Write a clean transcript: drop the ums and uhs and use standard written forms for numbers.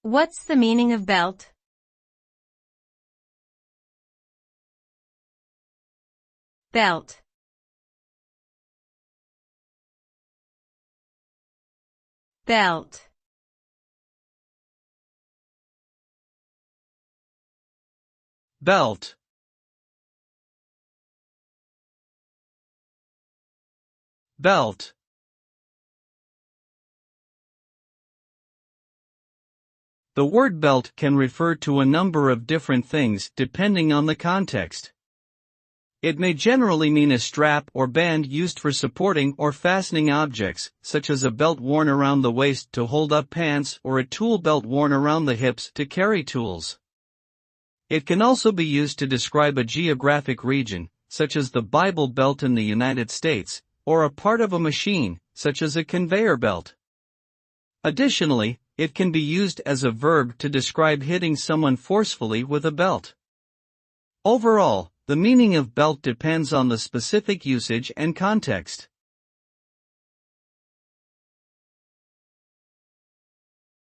What's the meaning of belt? Belt. Belt. Belt. Belt. The word belt can refer to a number of different things depending on the context. It may generally mean a strap or band used for supporting or fastening objects, such as a belt worn around the waist to hold up pants or a tool belt worn around the hips to carry tools. It can also be used to describe a geographic region, such as the Bible Belt in the United States, or a part of a machine, such as a conveyor belt. Additionally, it can be used as a verb to describe hitting someone forcefully with a belt. Overall, the meaning of belt depends on the specific usage and context.